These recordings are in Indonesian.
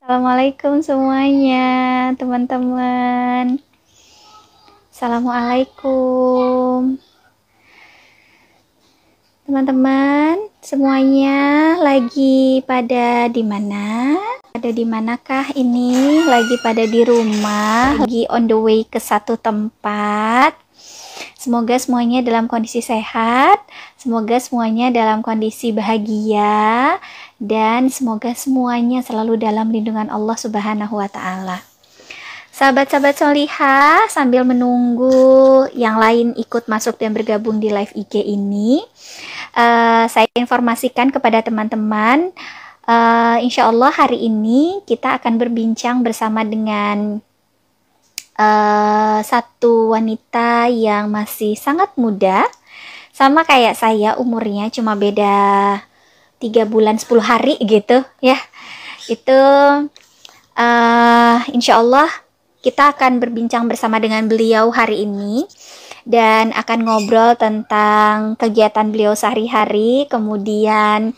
Assalamualaikum semuanya, teman-teman. Assalamualaikum. Teman-teman, semuanya lagi pada di mana? Ada di manakah ini? Lagi pada di rumah, lagi on the way ke satu tempat. Semoga semuanya dalam kondisi sehat, semoga semuanya dalam kondisi bahagia, dan semoga semuanya selalu dalam lindungan Allah Subhanahu wa Ta'ala. Sahabat-sahabat solihah, sambil menunggu yang lain ikut masuk dan bergabung di live IG ini, saya informasikan kepada teman-teman, insya Allah hari ini kita akan berbincang bersama dengan satu wanita yang masih sangat muda, sama kayak saya, umurnya cuma beda 3 bulan 10 hari gitu ya. Itu insya Allah kita akan berbincang bersama dengan beliau hari ini dan akan ngobrol tentang kegiatan beliau sehari-hari, kemudian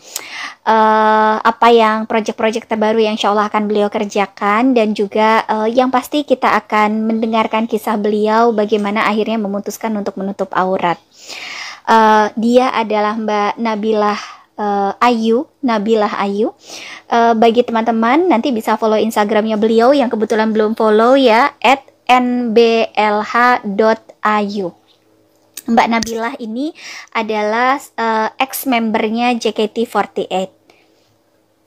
apa yang proyek-proyek terbaru yang insya Allah akan beliau kerjakan, dan juga yang pasti kita akan mendengarkan kisah beliau bagaimana akhirnya memutuskan untuk menutup aurat. Dia adalah Mbak Nabilah Ayu. Bagi teman-teman nanti bisa follow Instagramnya beliau yang kebetulan belum follow ya, @nblh.ayu. Mbak Nabilah ini adalah ex-membernya JKT48.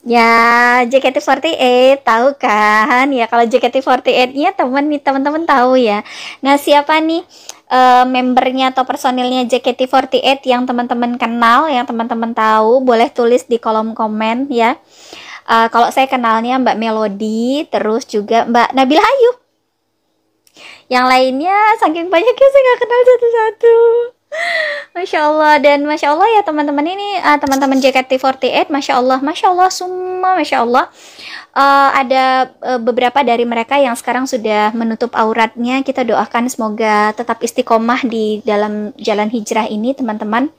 Ya, JKT48 tahu kan? Ya, kalau JKT48-nya teman-teman tahu ya. Nah, siapa nih membernya atau personilnya JKT48 yang teman-teman kenal, yang teman-teman tahu? Boleh tulis di kolom komen ya. Kalau saya kenalnya Mbak Melody, terus juga Mbak Nabilah Ayu. Yang lainnya saking banyaknya saya nggak kenal satu-satu. Masya Allah, dan Masya Allah ya teman-teman ini, teman-teman JKT48, Masya Allah semua, Masya Allah. Ada beberapa dari mereka yang sekarang sudah menutup auratnya. Kita doakan semoga tetap istiqomah di dalam jalan hijrah ini teman-teman.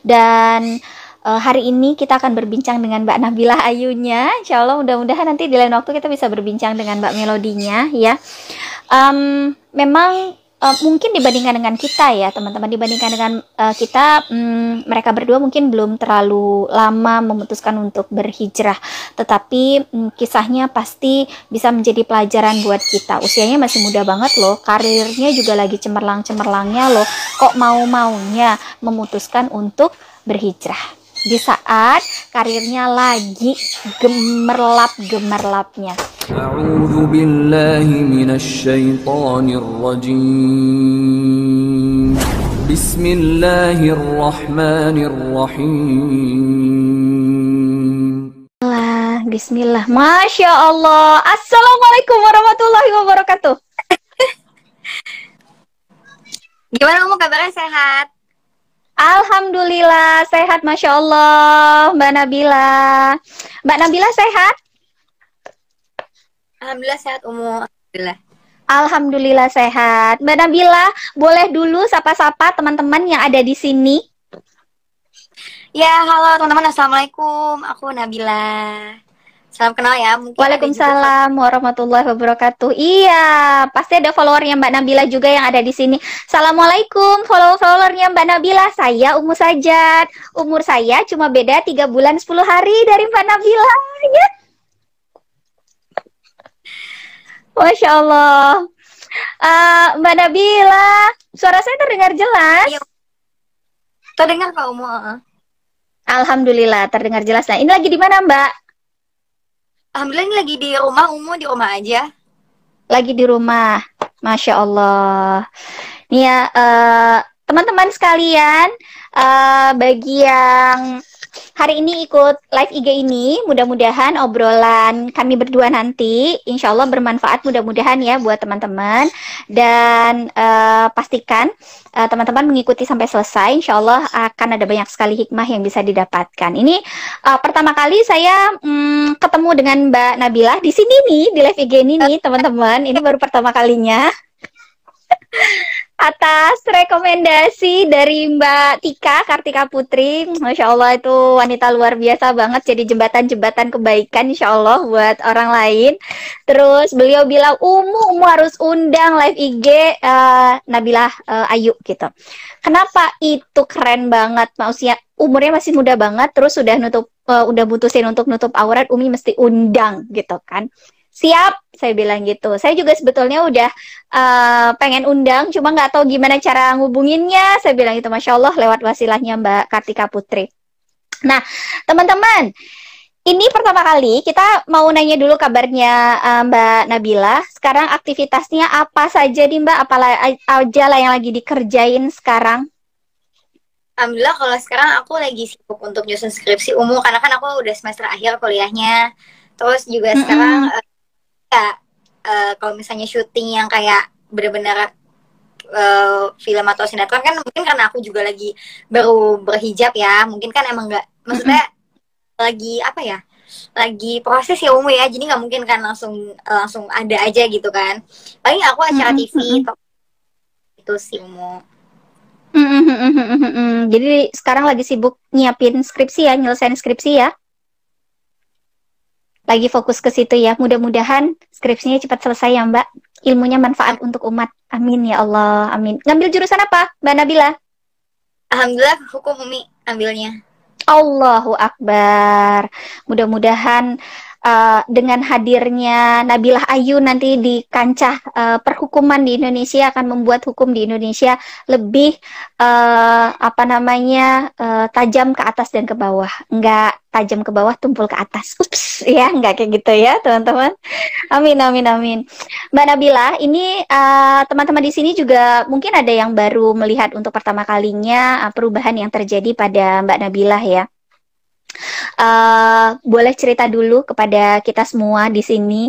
Dan hari ini kita akan berbincang dengan Mbak Nabilah Ayunya. Insya Allah mudah-mudahan nanti di lain waktu kita bisa berbincang dengan Mbak Melodinya ya. Memang mungkin dibandingkan dengan kita ya teman-teman, dibandingkan dengan kita, mereka berdua mungkin belum terlalu lama memutuskan untuk berhijrah, tetapi kisahnya pasti bisa menjadi pelajaran buat kita. Usianya masih muda banget loh, karirnya juga lagi cemerlang-cemerlangnya loh, kok mau-maunya memutuskan untuk berhijrah di saat karirnya lagi gemerlap-gemerlapnya. A'udzu billahi minasy syaithanir rajim. Bismillahirrahmanirrahim. Bismillah. Masya Allah. Assalamualaikum warahmatullahi wabarakatuh. Gimana kamu, kabarnya sehat? Alhamdulillah sehat, Masya Allah. Mbak Nabila sehat? Alhamdulillah sehat, Alhamdulillah. Alhamdulillah sehat. Mbak Nabila, boleh dulu sapa-sapa teman-teman yang ada di sini? Ya, halo teman-teman, assalamualaikum. Aku Nabila. Salam kenal ya. Mungkin Waalaikumsalam warahmatullahi wabarakatuh. Iya, pasti ada followernya Mbak Nabila juga yang ada di sini. Assalamualaikum followernya Mbak Nabila. Saya Ummu Sajat. Umur saya cuma beda 3 bulan 10 hari dari Mbak Nabila ya. Masya Allah. Mbak Nabila, suara saya terdengar jelas? Iya. Terdengar Kak Ummu. Alhamdulillah terdengar jelas. Nah, ini lagi di mana Mbak? Alhamdulillah ini lagi di rumah, Ummu di rumah aja. Lagi di rumah, Masya Allah. Nih ya, teman-teman sekalian, bagi yang hari ini ikut live IG ini, mudah-mudahan obrolan kami berdua nanti insya Allah bermanfaat, mudah-mudahan ya buat teman-teman. Dan pastikan teman-teman mengikuti sampai selesai, insya Allah akan ada banyak sekali hikmah yang bisa didapatkan. Ini pertama kali saya ketemu dengan Mbak Nabilah di sini nih, di live IG ini nih teman-teman. Ini baru pertama kalinya. atas rekomendasi dari Mbak Tika Kartika Putri. Masya Allah itu wanita luar biasa banget, jadi jembatan-jembatan kebaikan insya Allah buat orang lain. Terus beliau bilang, Umu harus undang live IG Nabilah Ayu gitu. Kenapa? Itu keren banget. Maksudnya umurnya masih muda banget, terus udah putusin untuk nutup aurat, Umi mesti undang gitu kan. Siap, saya bilang gitu. Saya juga sebetulnya udah pengen undang, cuma nggak tahu gimana cara ngubunginnya. Saya bilang itu, Masya Allah, lewat wasilahnya Mbak Kartika Putri. Nah, teman-teman, ini pertama kali kita mau nanya dulu kabarnya Mbak Nabila. Sekarang aktivitasnya apa saja nih Mbak? Apa aja lah yang lagi dikerjain sekarang? Alhamdulillah kalau sekarang aku lagi sibuk untuk nyusun skripsi umum karena kan aku udah semester akhir kuliahnya. Terus juga sekarang ya kalau misalnya syuting yang kayak bener-bener film atau sinetron kan mungkin karena aku juga lagi baru berhijab ya. Mungkin kan emang nggak, maksudnya lagi apa ya? Lagi proses ya umum ya. Jadi nggak mungkin kan langsung langsung ada aja gitu kan. Paling aku acara TV itu sih umum. Jadi sekarang lagi sibuk nyiapin skripsi ya, nyelesain skripsi ya. Lagi fokus ke situ ya. Mudah-mudahan skripsinya cepat selesai ya Mbak. Ilmunya manfaat untuk umat. Amin ya Allah. Amin. Ngambil jurusan apa Mbak Nabila? Alhamdulillah hukum Umi ambilnya. Allahu Akbar. Mudah-mudahan dengan hadirnya Nabilah Ayu nanti di kancah perhukuman di Indonesia akan membuat hukum di Indonesia lebih tajam ke atas dan ke bawah. Enggak tajam ke bawah, tumpul ke atas. Ups, ya enggak kayak gitu ya, teman-teman. Amin, amin, amin. Mbak Nabila, ini teman-teman di sini juga mungkin ada yang baru melihat untuk pertama kalinya perubahan yang terjadi pada Mbak Nabila ya. Boleh cerita dulu kepada kita semua di sini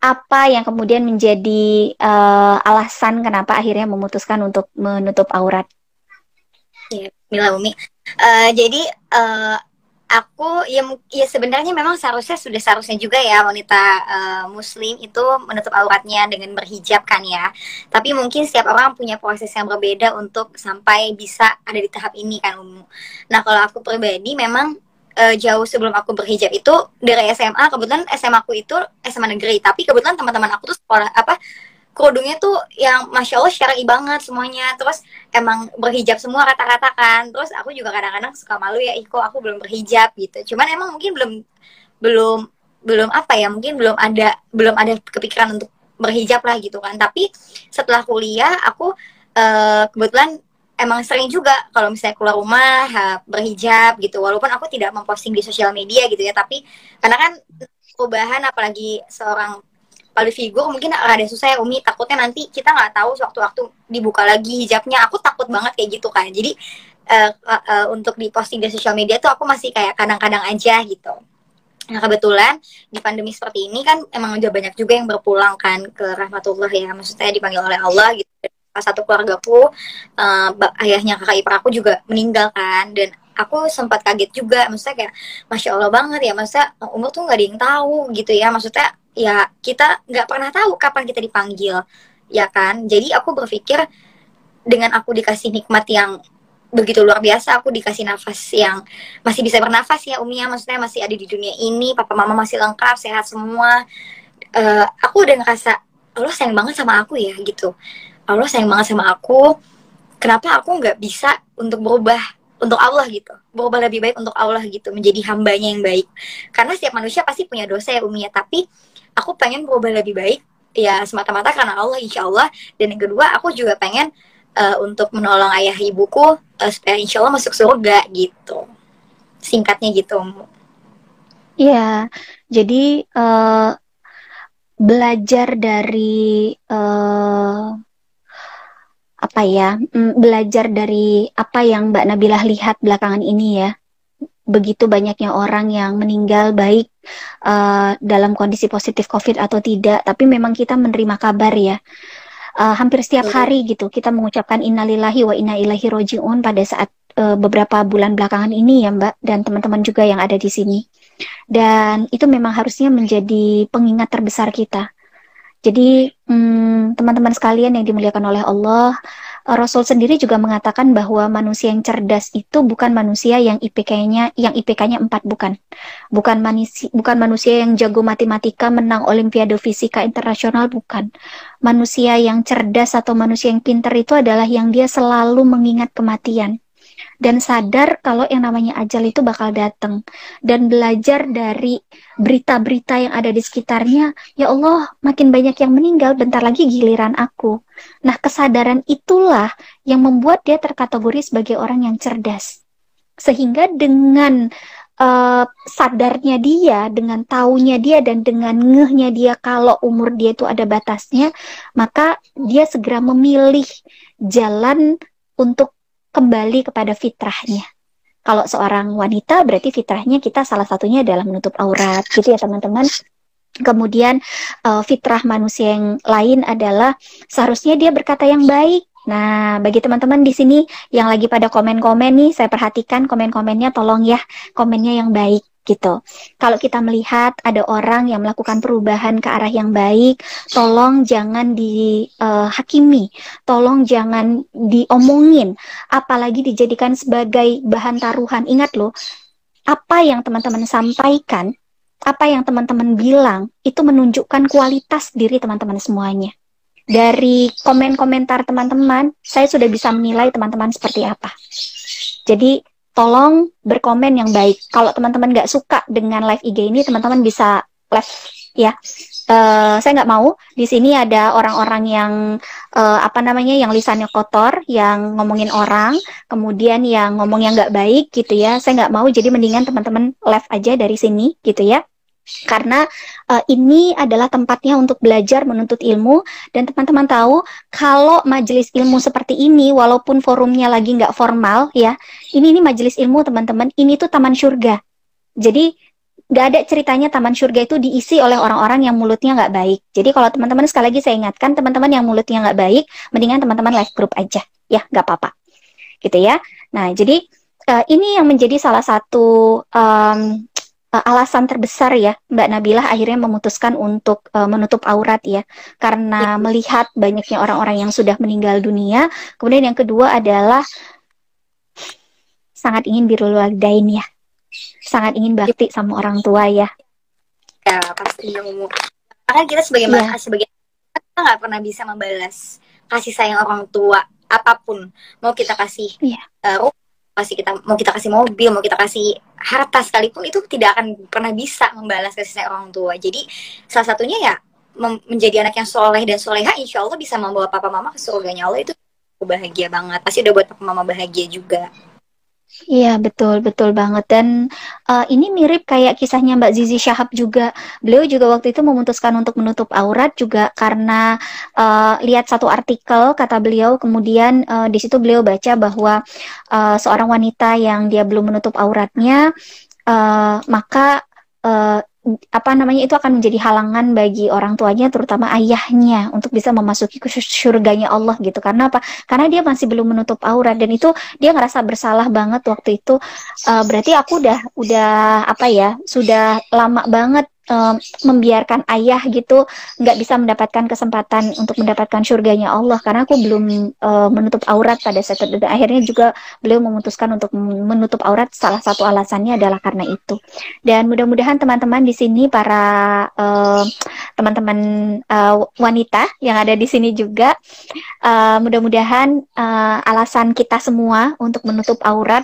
apa yang kemudian menjadi alasan kenapa akhirnya memutuskan untuk menutup aurat? Ya, Mila Umi. Jadi aku ya sebenarnya memang seharusnya juga ya wanita muslim itu menutup auratnya dengan berhijab kan ya. Tapi mungkin setiap orang punya proses yang berbeda untuk sampai bisa ada di tahap ini kan Umu. Nah, kalau aku pribadi memang jauh sebelum aku berhijab itu dari SMA, kebetulan SMA aku itu SMA negeri, tapi kebetulan teman-teman aku tuh sekolah kerudungnya tuh yang Masya Allah syar'i banget semuanya. Terus emang berhijab semua rata-rata kan. Terus aku juga kadang-kadang suka malu ya, kok aku belum berhijab gitu. Cuman emang mungkin belum apa ya, mungkin belum ada kepikiran untuk berhijab lah gitu kan. Tapi setelah kuliah aku kebetulan emang sering juga kalau misalnya keluar rumah berhijab gitu. Walaupun aku tidak memposting di sosial media gitu ya, tapi karena kan perubahan apalagi seorang public figure mungkin ada susah ya Umi, takutnya nanti kita nggak tahu sewaktu-waktu dibuka lagi hijabnya. Aku takut banget kayak gitu kan. Jadi untuk diposting di sosial media tuh aku masih kayak kadang-kadang aja gitu. Nah, kebetulan di pandemi seperti ini kan emang udah banyak juga yang berpulang kan ke rahmatullah ya, maksudnya dipanggil oleh Allah gitu. Salah satu keluargaku, ayahnya kakak ipar aku juga meninggal kan, dan aku sempat kaget juga, maksudnya kayak Masya Allah banget ya, maksudnya umur tuh nggak ada yang tahu gitu ya, maksudnya ya kita nggak pernah tahu kapan kita dipanggil ya kan. Jadi aku berpikir dengan aku dikasih nikmat yang begitu luar biasa, aku dikasih nafas yang masih bisa bernafas ya Umi ya, maksudnya masih ada di dunia ini, papa mama masih lengkap sehat semua. Aku udah ngerasa Allah sayang banget sama aku ya gitu. Allah sayang banget sama aku, kenapa aku nggak bisa untuk berubah untuk Allah gitu, berubah lebih baik untuk Allah gitu, menjadi hambanya yang baik. Karena setiap manusia pasti punya dosa ya Umi ya, tapi aku pengen berubah lebih baik ya semata-mata karena Allah insya Allah. Dan yang kedua aku juga pengen untuk menolong ayah ibuku supaya insya Allah masuk surga gitu, singkatnya gitu. Iya, jadi belajar dari belajar dari apa yang Mbak Nabilah lihat belakangan ini ya. Begitu banyaknya orang yang meninggal baik dalam kondisi positif COVID atau tidak, tapi memang kita menerima kabar ya. Hampir setiap hari gitu kita mengucapkan innalillahi wa inna ilaihi roji'un pada saat beberapa bulan belakangan ini ya Mbak, dan teman-teman juga yang ada di sini. Dan itu memang harusnya menjadi pengingat terbesar kita. Jadi teman-teman sekalian yang dimuliakan oleh Allah, Rasul sendiri juga mengatakan bahwa manusia yang cerdas itu bukan manusia yang IPK-nya 4, bukan. Bukan manusia yang jago matematika menang Olimpiade Fisika Internasional, bukan. Manusia yang cerdas atau manusia yang pintar itu adalah yang dia selalu mengingat kematian dan sadar kalau yang namanya ajal itu bakal datang, dan belajar dari berita-berita yang ada di sekitarnya. Ya Allah, makin banyak yang meninggal, bentar lagi giliran aku. Nah, kesadaran itulah yang membuat dia terkategori sebagai orang yang cerdas. Sehingga dengan sadarnya dia, dengan taunya dia, dan dengan ngehnya dia kalau umur dia itu ada batasnya, maka dia segera memilih jalan untuk kembali kepada fitrahnya. Kalau seorang wanita, berarti fitrahnya kita salah satunya adalah menutup aurat, gitu ya teman-teman. Kemudian fitrah manusia yang lain adalah seharusnya dia berkata yang baik. Nah, bagi teman-teman di sini yang lagi pada komen-komen nih, saya perhatikan komen-komennya, tolong ya komennya yang baik gitu. Kalau kita melihat ada orang yang melakukan perubahan ke arah yang baik, tolong jangan dihakimi, tolong jangan diomongin, apalagi dijadikan sebagai bahan taruhan. Ingat loh, apa yang teman-teman sampaikan, apa yang teman-teman bilang, itu menunjukkan kualitas diri teman-teman semuanya. Dari komen-komentar teman-teman, saya sudah bisa menilai teman-teman seperti apa. Jadi, tolong berkomen yang baik. Kalau teman-teman nggak suka dengan live IG ini, teman-teman bisa left ya. Saya nggak mau di sini ada orang-orang yang yang lisannya kotor, yang ngomongin orang, kemudian yang ngomongnya nggak baik gitu ya. Saya nggak mau, jadi mendingan teman-teman left aja dari sini gitu ya. Karena ini adalah tempatnya untuk belajar menuntut ilmu, dan teman-teman tahu kalau majelis ilmu seperti ini, walaupun forumnya lagi nggak formal ya, ini majelis ilmu teman-teman, ini tuh taman surga. Jadi nggak ada ceritanya taman surga itu diisi oleh orang-orang yang mulutnya nggak baik. Jadi kalau teman-teman, sekali lagi saya ingatkan, teman-teman yang mulutnya nggak baik, mendingan teman-teman live group aja ya, nggak apa-apa gitu ya. Nah, jadi ini yang menjadi salah satu alasan terbesar ya Mbak Nabilah akhirnya memutuskan untuk menutup aurat ya, karena melihat banyaknya orang-orang yang sudah meninggal dunia. Kemudian yang kedua adalah sangat ingin birrul walidain ya, sangat ingin bakti sama orang tua ya. Ya pasti ilmu. Karena kita sebagai kita nggak pernah bisa membalas kasih sayang orang tua apapun. Mau kita kasih mau kita kasih mobil, mau kita kasih harta sekalipun, itu tidak akan pernah bisa membalas kasih sayang orang tua. Jadi salah satunya ya menjadi anak yang soleh dan soleha, insya Allah bisa membawa papa mama ke surganya Allah. Itu bahagia banget, pasti udah buat papa mama bahagia juga. Iya, betul banget. Dan ini mirip kayak kisahnya Mbak Zizi Syahab juga. Beliau juga waktu itu memutuskan untuk menutup aurat juga karena lihat satu artikel, kata beliau. Kemudian di situ beliau baca bahwa seorang wanita yang dia belum menutup auratnya, maka itu akan menjadi halangan bagi orang tuanya, terutama ayahnya, untuk bisa memasuki ke surganya Allah gitu. Karena apa? Karena dia masih belum menutup aurat, dan itu dia ngerasa bersalah banget waktu itu. Berarti aku sudah lama banget membiarkan ayah gitu nggak bisa mendapatkan kesempatan untuk mendapatkan surganya Allah karena aku belum menutup aurat pada saat itu. Akhirnya juga beliau memutuskan untuk menutup aurat, salah satu alasannya adalah karena itu. Dan mudah-mudahan teman-teman di sini, para teman-teman wanita yang ada di sini juga, mudah-mudahan alasan kita semua untuk menutup aurat,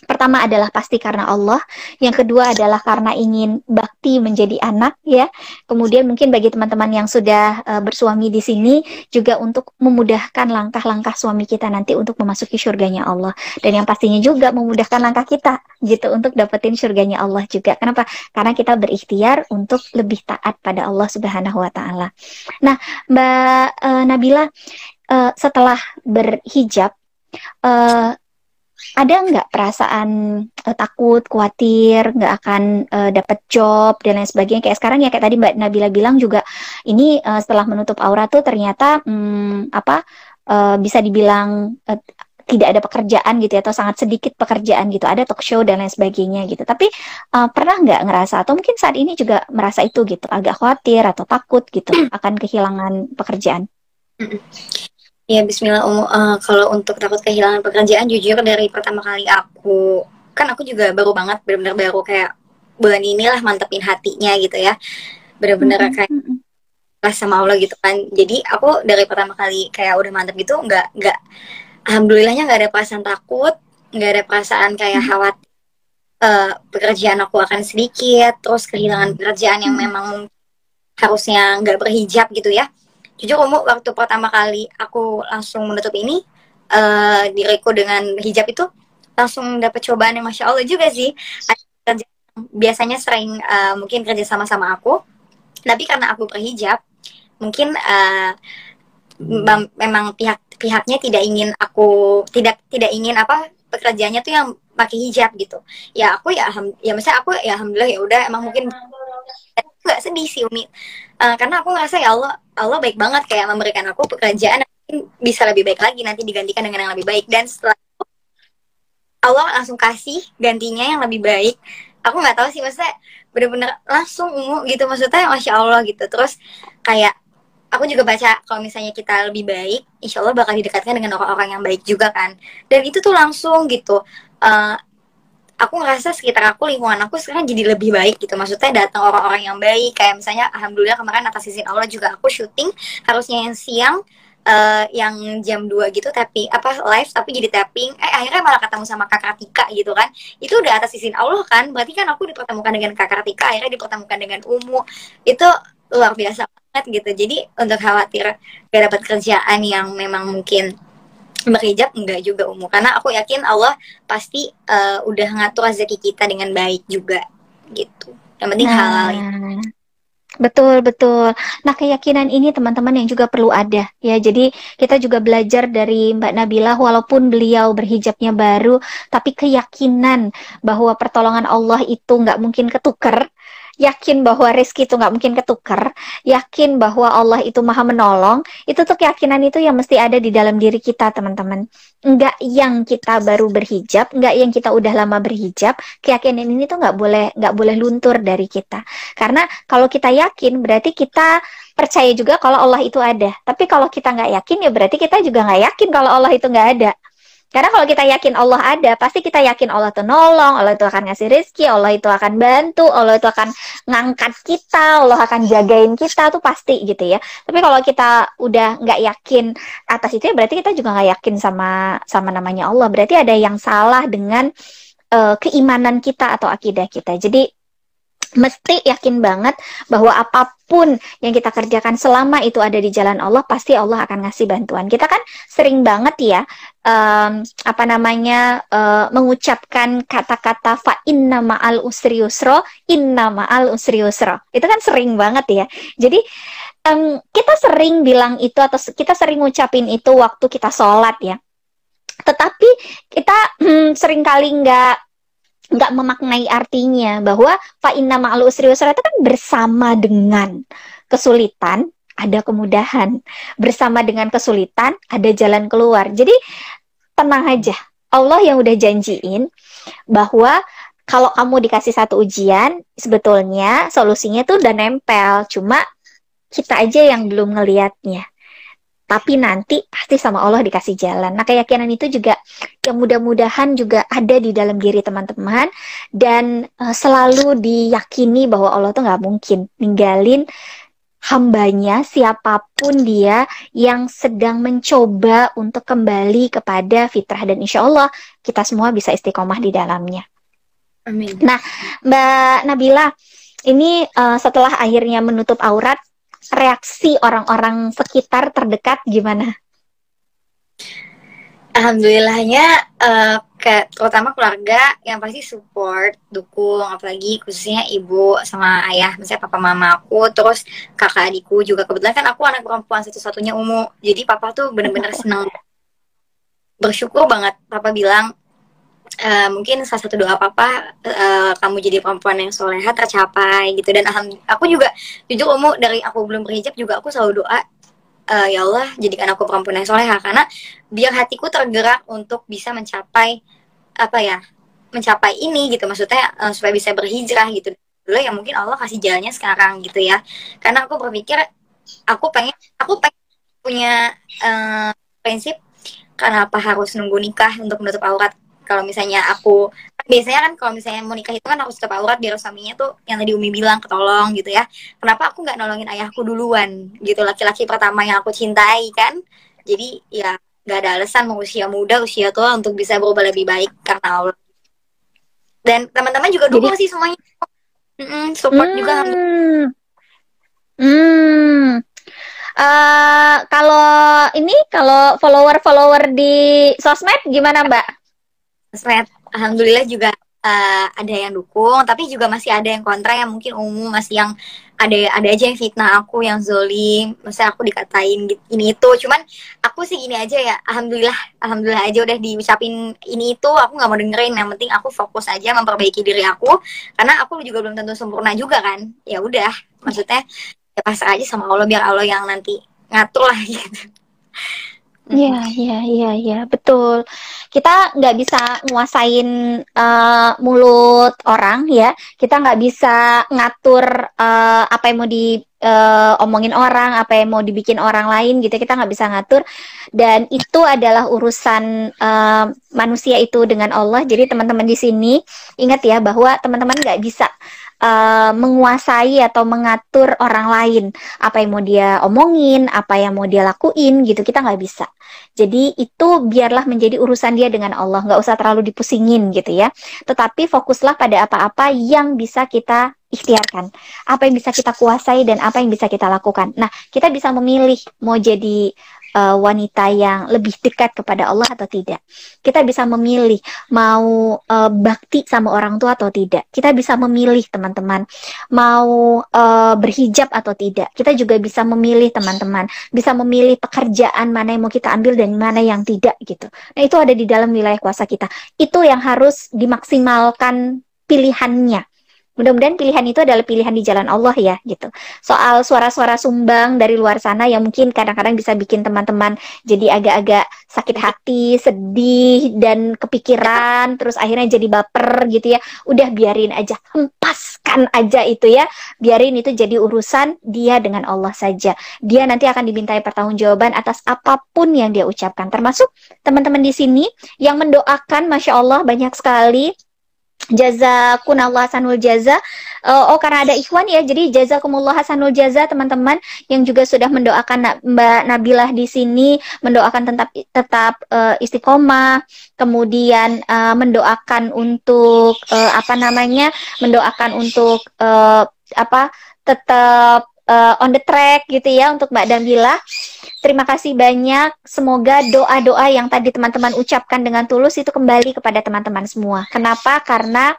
pertama adalah pasti karena Allah, yang kedua adalah karena ingin bakti menjadi anak ya. Kemudian mungkin bagi teman-teman yang sudah bersuami di sini juga untuk memudahkan langkah-langkah suami kita nanti untuk memasuki surganya Allah, dan yang pastinya juga memudahkan langkah kita gitu untuk dapetin surganya Allah juga. Kenapa? Karena kita berikhtiar untuk lebih taat pada Allah Subhanahu wa taala. Nah, Mbak Nabila, setelah berhijab, ada nggak perasaan takut, khawatir, nggak akan dapat job dan lain sebagainya? Kayak sekarang ya, kayak tadi Mbak Nabila bilang juga, ini setelah menutup aurat tuh ternyata bisa dibilang tidak ada pekerjaan gitu ya, atau sangat sedikit pekerjaan gitu, ada talk show dan lain sebagainya gitu. Tapi pernah nggak ngerasa, atau mungkin saat ini juga merasa itu gitu, agak khawatir atau takut gitu akan kehilangan pekerjaan? Ya Bismillah, kalau untuk takut kehilangan pekerjaan, jujur dari pertama kali aku juga baru banget, benar-benar baru kayak bulan inilah mantepin hatinya gitu ya, benar-benar kayak pas sama Allah gitu kan. Jadi aku dari pertama kali kayak udah mantep gitu, nggak alhamdulillahnya nggak ada perasaan takut, nggak ada perasaan kayak khawatir pekerjaan aku akan sedikit, terus kehilangan pekerjaan yang memang harusnya nggak berhijab gitu ya. Jujur waktu pertama kali aku langsung menutup ini, diriku dengan hijab itu langsung dapat cobaan yang masya Allah juga sih. Ada kerja yang biasanya sering mungkin kerja sama aku, tapi karena aku berhijab, mungkin memang pihaknya tidak ingin tidak ingin apa pekerjaannya tuh yang pakai hijab gitu. Ya aku ya misalnya aku ya alhamdulillah ya udah, emang mungkin nggak sedih sih Umi. Karena aku ngerasa ya Allah baik banget kayak memberikan aku pekerjaan yang mungkin bisa lebih baik lagi, nanti digantikan dengan yang lebih baik, dan setelah itu Allah langsung kasih gantinya yang lebih baik. Aku nggak tahu sih, maksudnya bener-bener langsung gitu, maksudnya masya Allah gitu. Terus kayak aku juga baca kalau misalnya kita lebih baik, insya Allah bakal didekatkan dengan orang-orang yang baik juga kan. Dan itu tuh langsung gitu. Aku ngerasa sekitar aku, lingkungan aku sekarang jadi lebih baik gitu. Maksudnya datang orang-orang yang baik. Kayak misalnya alhamdulillah kemarin atas izin Allah juga aku syuting, harusnya yang siang, yang jam 2 gitu, tapi live tapi jadi tapping, akhirnya malah ketemu sama Kak Kartika gitu kan. Itu udah atas izin Allah kan, berarti kan aku dipertemukan dengan Kak Kartika, akhirnya dipertemukan dengan Umu. Itu luar biasa banget gitu. Jadi untuk khawatir gak dapat kerjaan yang memang mungkin berhijab, enggak juga karena aku yakin Allah pasti udah ngatur rezeki kita dengan baik juga gitu. Yang penting halal ya. Betul, betul. Nah, keyakinan ini teman-teman yang juga perlu ada ya. Jadi kita juga belajar dari Mbak Nabilah, walaupun beliau berhijabnya baru, tapi keyakinan bahwa pertolongan Allah itu nggak mungkin ketuker, yakin bahwa rezeki itu nggak mungkin ketuker, yakin bahwa Allah itu maha menolong, itu tuh keyakinan itu yang mesti ada di dalam diri kita, teman-teman. Nggak yang kita baru berhijab, nggak yang kita udah lama berhijab, keyakinan ini tuh nggak boleh luntur dari kita. Karena kalau kita yakin, berarti kita percaya juga kalau Allah itu ada. Tapi kalau kita nggak yakin, ya berarti kita juga nggak yakin kalau Allah itu nggak ada. Karena kalau kita yakin Allah ada, pasti kita yakin Allah itu nolong, Allah itu akan ngasih rezeki, Allah itu akan bantu, Allah itu akan ngangkat kita, Allah akan jagain kita, tuh pasti gitu ya. Tapi kalau kita udah nggak yakin atas itu, ya berarti kita juga nggak yakin sama namanya Allah. Berarti ada yang salah dengan keimanan kita atau akidah kita. Jadi mesti yakin banget bahwa apapun yang kita kerjakan selama itu ada di jalan Allah, pasti Allah akan ngasih bantuan. Kita kan sering banget ya mengucapkan kata-kata fa inna ma'al usri yusra, inna ma'al usri yusra. Itu kan sering banget ya. Jadi kita sering bilang itu, atau kita sering ngucapin itu waktu kita sholat ya. Tetapi kita seringkali nggak memaknai artinya bahwa fa inna ma'al usri yusra itu kan bersama dengan kesulitan ada kemudahan, bersama dengan kesulitan ada jalan keluar. Jadi tenang aja, Allah yang udah janjiin bahwa kalau kamu dikasih satu ujian, sebetulnya solusinya tuh udah nempel, cuma kita aja yang belum ngelihatnya. Tapi nanti pasti sama Allah dikasih jalan. Nah, keyakinan itu juga yang mudah-mudahan juga ada di dalam diri teman-teman, dan selalu diyakini bahwa Allah tuh nggak mungkin ninggalin hambanya, siapapun dia yang sedang mencoba untuk kembali kepada fitrah, dan insya Allah kita semua bisa istiqomah di dalamnya. Amin. Nah, Mbak Nabila, ini setelah akhirnya menutup aurat, reaksi orang-orang sekitar terdekat gimana? Alhamdulillahnya terutama keluarga yang pasti support, dukung, apalagi khususnya ibu sama ayah, misalnya papa mama aku, terus kakak adikku juga. Kebetulan kan aku anak perempuan satu-satunya jadi papa tuh bener-bener senang, bersyukur banget. Papa bilang mungkin salah satu doa papa, kamu jadi perempuan yang soleha tercapai gitu. Dan aku juga jujur dari aku belum berhijab juga aku selalu doa ya Allah jadikan aku perempuan yang soleha, karena biar hatiku tergerak untuk bisa mencapai apa ya, mencapai ini gitu, maksudnya supaya bisa berhijrah gitu dulu yang mungkin Allah kasih jalannya sekarang gitu ya. Karena aku berpikir aku pengen punya prinsip, kenapa harus nunggu nikah untuk menutup aurat. Kalau misalnya aku, biasanya kan kalau misalnya mau nikah itu kan harus tutup aurat biar suaminya tuh yang tadi Umi bilang ketolong gitu ya. Kenapa aku nggak nolongin ayahku duluan gitu, laki-laki pertama yang aku cintai kan. Jadi ya nggak ada alasan mau usia muda usia tua untuk bisa berubah lebih baik karena Allah. Dan teman-teman juga Jadi dukung sih semuanya. Support juga. hmm, hmm. Kalau ini, kalau follower-follower di sosmed gimana, Mbak? Sosmed, alhamdulillah juga ada yang dukung, tapi juga masih ada yang kontra, yang mungkin umum masih yang ada aja yang fitnah aku, yang zolim, masa aku dikatain ini itu. Cuman aku sih gini aja ya, alhamdulillah aja udah diucapin ini itu, aku nggak mau dengerin. Yang penting aku fokus aja memperbaiki diri aku, karena aku juga belum tentu sempurna juga kan. Ya udah, maksudnya ya pasrah aja sama Allah, biar Allah yang nanti ngatur lah gitu. Iya, iya, iya, iya, betul. Kita nggak bisa nguasain mulut orang ya. Kita nggak bisa ngatur apa yang mau diomongin orang, apa yang mau dibikin orang lain gitu. Kita nggak bisa ngatur. Dan itu adalah urusan manusia itu dengan Allah. Jadi teman-teman di sini ingat ya bahwa teman-teman nggak bisa menguasai atau mengatur orang lain, apa yang mau dia omongin, apa yang mau dia lakuin gitu, kita nggak bisa. Jadi itu biarlah menjadi urusan dia dengan Allah, nggak usah terlalu dipusingin gitu ya. Tetapi fokuslah pada apa-apa yang bisa kita ikhtiarkan, apa yang bisa kita kuasai dan apa yang bisa kita lakukan. Nah, kita bisa memilih mau jadi wanita yang lebih dekat kepada Allah atau tidak. Kita bisa memilih mau bakti sama orang tua atau tidak. Kita bisa memilih teman-teman mau berhijab atau tidak. Kita juga bisa memilih teman-teman, bisa memilih pekerjaan mana yang mau kita ambil dan mana yang tidak gitu. Nah, itu ada di dalam wilayah kuasa kita. Itu yang harus dimaksimalkan pilihannya. Mudah-mudahan pilihan itu adalah pilihan di jalan Allah ya gitu. Soal suara-suara sumbang dari luar sana yang mungkin kadang-kadang bisa bikin teman-teman jadi agak-agak sakit hati, sedih, dan kepikiran, terus akhirnya jadi baper gitu ya. Udah biarin aja, hempaskan aja itu ya. Biarin itu jadi urusan dia dengan Allah saja. Dia nanti akan dimintai pertanggungjawaban atas apapun yang dia ucapkan. Termasuk teman-teman di sini yang mendoakan, Masya Allah banyak sekali. Jazakumullah hasanul jaza. Karena ada ikhwan ya, jadi jazakumullah hasanul jaza teman-teman yang juga sudah mendoakan Mbak Nabilah di sini, mendoakan tetap istiqomah, kemudian mendoakan untuk mendoakan untuk tetap on the track gitu ya untuk Mbak Nabilah. Terima kasih banyak. Semoga doa-doa yang tadi teman-teman ucapkan dengan tulus itu kembali kepada teman-teman semua. Kenapa? Karena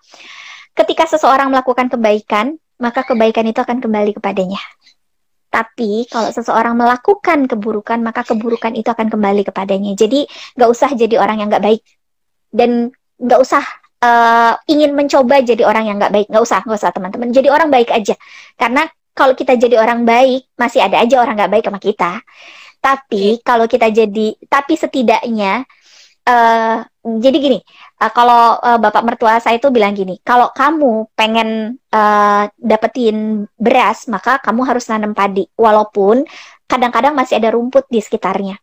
ketika seseorang melakukan kebaikan, maka kebaikan itu akan kembali kepadanya. Tapi kalau seseorang melakukan keburukan, maka keburukan itu akan kembali kepadanya. Jadi nggak usah jadi orang yang nggak baik. Dan nggak usah ingin mencoba jadi orang yang nggak baik. Nggak usah teman-teman. Jadi orang baik aja. Karena kalau kita jadi orang baik, masih ada aja orang nggak baik sama kita. Tapi kalau kita tapi setidaknya, jadi gini, kalau bapak mertua saya itu bilang gini, kalau kamu pengen dapetin beras, maka kamu harus nanam padi, walaupun kadang-kadang masih ada rumput di sekitarnya.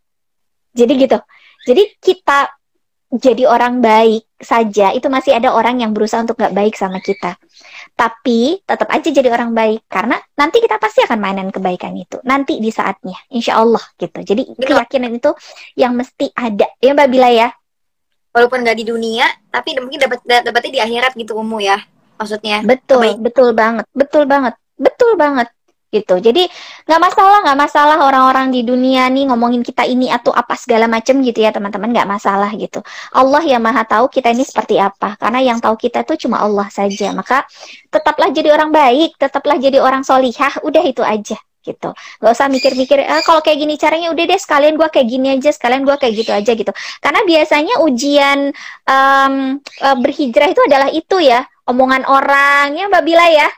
Jadi gitu. Jadi kita jadi orang baik saja, itu masih ada orang yang berusaha untuk nggak baik sama kita. Tapi tetap aja jadi orang baik, karena nanti kita pasti akan mainan kebaikan itu nanti di saatnya, insya Allah gitu. Jadi keyakinan itu yang mesti ada ya Mbak Bila ya, Walaupun nggak di dunia, tapi mungkin dapatnya di akhirat gitu ya, maksudnya. betul banget gitu. Jadi nggak masalah orang-orang di dunia nih ngomongin kita ini atau apa segala macam gitu ya teman-teman, nggak masalah gitu. Allah yang maha tahu kita ini seperti apa, karena yang tahu kita tuh cuma Allah saja. Maka tetaplah jadi orang baik, tetaplah jadi orang solihah, udah itu aja gitu. Nggak usah mikir-mikir kalau kayak gini caranya, udah deh sekalian gue kayak gini aja, sekalian gue kayak gitu aja gitu. Karena biasanya ujian berhijrah itu adalah itu ya, omongan orang ya Mbak Bila ya.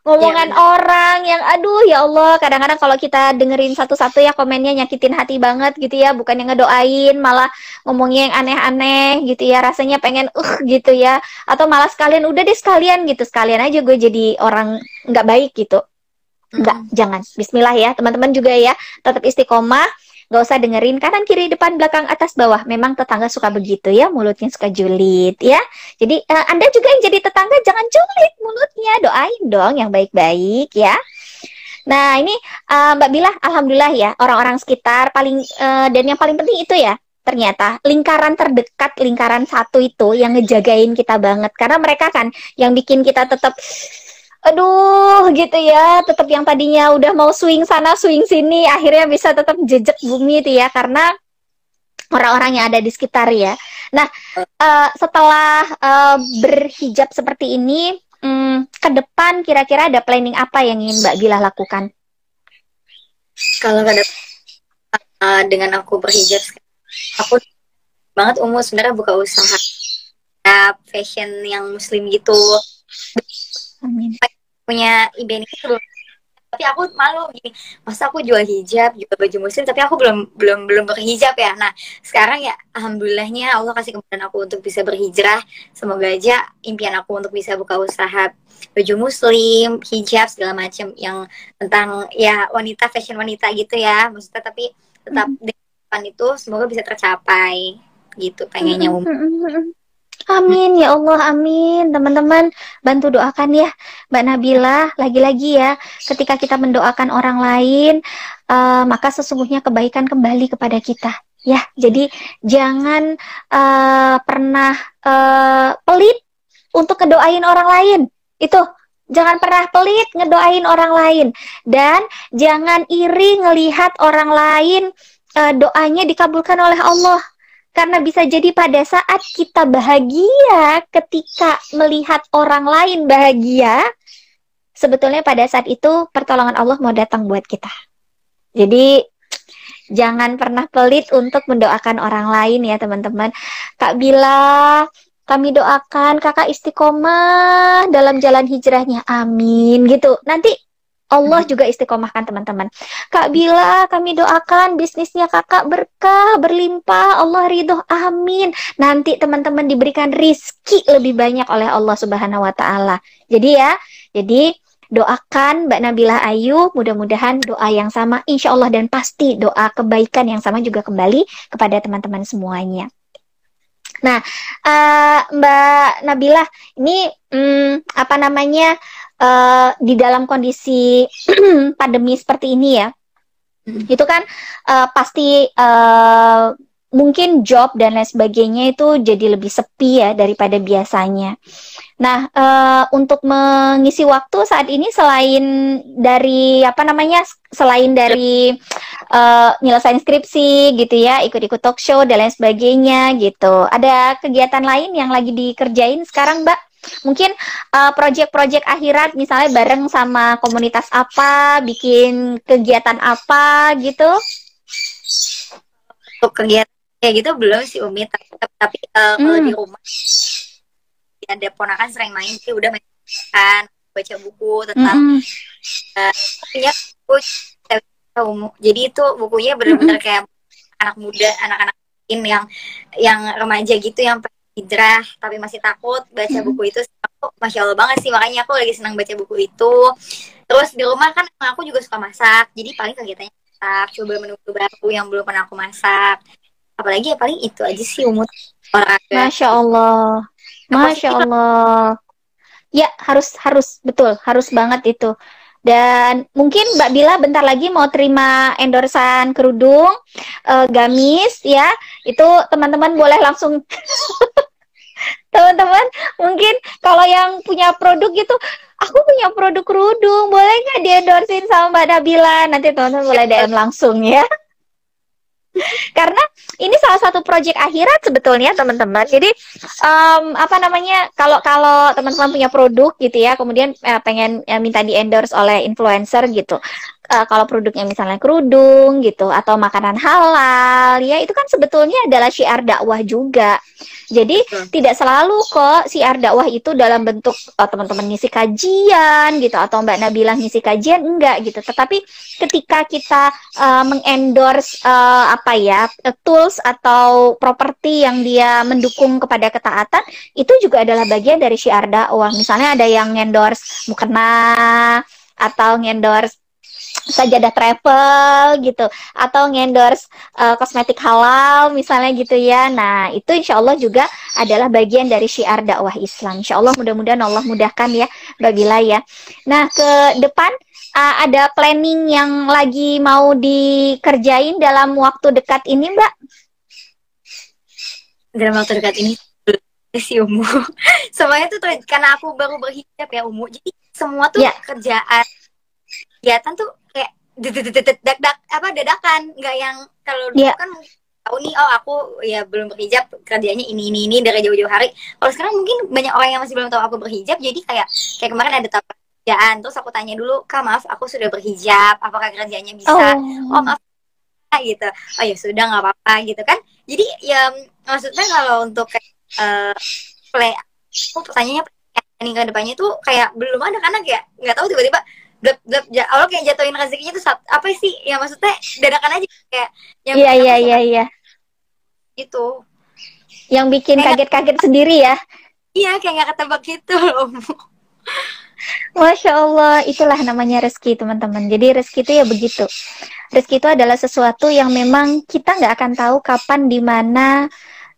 Iya ngomongan benar. orang yang aduh ya Allah, kadang-kadang kalau kita dengerin satu-satu ya komennya nyakitin hati banget gitu ya, bukan yang ngedoain malah ngomongnya yang aneh-aneh gitu ya, rasanya pengen gitu ya, atau malah sekalian udah deh sekalian gitu, sekalian aja gue jadi orang nggak baik gitu. Enggak, Mm-mm. jangan. Bismillah ya, teman-teman juga ya. Tetap istiqomah, nggak usah dengerin kanan, kiri, depan, belakang, atas, bawah. Memang tetangga suka begitu ya, mulutnya suka julid ya. Jadi Anda juga yang jadi tetangga jangan julid mulutnya. Doain dong yang baik-baik ya. Nah, ini Mbak Bila, alhamdulillah ya, orang-orang sekitar paling dan yang paling penting itu ya, ternyata lingkaran terdekat, lingkaran satu itu yang ngejagain kita banget. Karena mereka kan yang bikin kita tetap aduh gitu ya, tetap yang tadinya udah mau swing sana swing sini akhirnya bisa tetap jejak bumi itu ya, karena orang-orang yang ada di sekitar ya. Nah, setelah berhijab seperti ini, ke depan kira-kira ada planning apa yang ingin Mbak Bila lakukan? Kalau nggak ada dengan aku berhijab, aku banget sebenarnya buka usaha fashion yang muslim gitu, Amin. punya event itu. Tapi aku malu gini, masa aku jual hijab, jual baju muslim, tapi aku belum berhijab ya. Nah sekarang ya alhamdulillahnya Allah kasih kemudahan aku untuk bisa berhijrah. Semoga aja impian aku untuk bisa buka usaha baju muslim, hijab segala macam yang tentang ya wanita, fashion wanita gitu ya, maksudnya, tapi tetap depan itu semoga bisa tercapai gitu pengennya. Amin ya Allah, amin. Teman-teman bantu doakan ya Mbak Nabila. Lagi-lagi ya, ketika kita mendoakan orang lain, maka sesungguhnya kebaikan kembali kepada kita. Ya, jadi jangan pernah pelit untuk ngedoain orang lain. Itu jangan pernah pelit ngedoain orang lain, dan jangan iri ngelihat orang lain doanya dikabulkan oleh Allah. Karena bisa jadi pada saat kita bahagia, ketika melihat orang lain bahagia, sebetulnya pada saat itu pertolongan Allah mau datang buat kita. Jadi jangan pernah pelit untuk mendoakan orang lain ya teman-teman. Kak Bila, kami doakan kakak istiqomah dalam jalan hijrahnya. Amin gitu. Nanti Allah juga istiqomahkan teman-teman. Kak Bila, kami doakan bisnisnya kakak berkah, berlimpah, Allah ridho, amin. Nanti teman-teman diberikan rizki lebih banyak oleh Allah Subhanahu wa Ta'ala. Jadi ya, jadi doakan Mbak Nabila Ayu, mudah-mudahan doa yang sama, insya Allah, dan pasti doa kebaikan yang sama juga kembali kepada teman-teman semuanya. Nah, Mbak Nabila, ini apa namanya? Di dalam kondisi pandemi seperti ini ya, itu kan pasti mungkin job dan lain sebagainya itu jadi lebih sepi ya daripada biasanya. Nah, untuk mengisi waktu saat ini selain dari apa namanya, selain dari nyelesain skripsi gitu ya, ikut-ikut talk show dan lain sebagainya gitu, ada kegiatan lain yang lagi dikerjain sekarang, Mbak? Mungkin project-project akhirat misalnya bareng sama komunitas apa, bikin kegiatan apa gitu. Untuk kegiatan kayak gitu belum sih Umi, tapi kalau di rumah ada ponakan sering main sih, udah main kan, baca buku tentang punya buku, jadi itu bukunya benar-benar kayak anak muda, anak-anak yang remaja gitu yang hijrah tapi masih takut baca buku itu. Aku, Masya Allah banget sih, makanya aku lagi senang baca buku itu. Terus di rumah kan aku juga suka masak, jadi paling kegiatannya masak, coba menu baru yang belum pernah aku masak. Apalagi ya paling itu aja sih, olahraga. Masya Allah, Masya Allah. Ya, harus betul, harus banget itu. Dan mungkin Mbak Bila bentar lagi mau terima endorsan kerudung, gamis ya. Itu teman-teman boleh langsung teman-teman mungkin kalau yang punya produk gitu, aku punya produk kerudung, boleh nggak diendorsin sama Mbak Nabila? Nanti teman-teman boleh DM langsung ya. Karena ini salah satu proyek akhirat sebetulnya teman-teman. Jadi apa namanya, kalau teman-teman punya produk gitu ya, kemudian pengen minta di endorse oleh influencer gitu, kalau produknya misalnya kerudung gitu atau makanan halal ya itu kan sebetulnya adalah syiar dakwah juga. Jadi tidak selalu kok syiar dakwah itu dalam bentuk teman-teman ngisi kajian gitu atau Mbak Nabila ngisi kajian enggak gitu. Tetapi ketika kita mengendorse tools atau properti yang dia mendukung kepada ketaatan itu juga adalah bagian dari syiar dakwah. Misalnya ada yang endorse mukena atau ngendorse sajadah travel gitu atau ngendorse kosmetik halal misalnya gitu ya. Nah itu insya Allah juga adalah bagian dari syiar dakwah Islam. Insya Allah mudah-mudahan Allah mudahkan ya Mbak Bila ya. Nah ke depan ada planning yang lagi mau dikerjain dalam waktu dekat ini Mbak? Dalam waktu dekat ini sih Umu. Semuanya tuh karena aku baru berhijab ya Umu. Jadi semua tuh kerjaan kegiatan tuh kayak dadakan, nggak yang kalau dulu kan tahu nih aku ya belum berhijab kerjanya ini dari jauh-jauh hari. Kalau sekarang mungkin banyak orang yang masih belum tahu aku berhijab, jadi kayak kemarin ada tawaran kerjaan, terus aku tanya dulu, Kak maaf aku sudah berhijab, apakah kerjanya bisa? Oh maaf gitu. Oh ya sudah nggak apa-apa gitu kan. Jadi ya maksudnya kalau untuk aku pertanyaannya planning ke depannya tuh kayak belum ada karena kayak nggak tahu tiba-tiba Allah kayak jatuhin rezekinya tuh apa sih ya maksudnya dadakan aja kayak yang iya gitu yang bikin kaget-kaget sendiri ya. Iya kayak nggak ketebak gitu loh. Masya Allah, itulah namanya rezeki teman-teman. Jadi rezeki itu ya begitu. Rezeki itu adalah sesuatu yang memang kita nggak akan tahu kapan, di mana,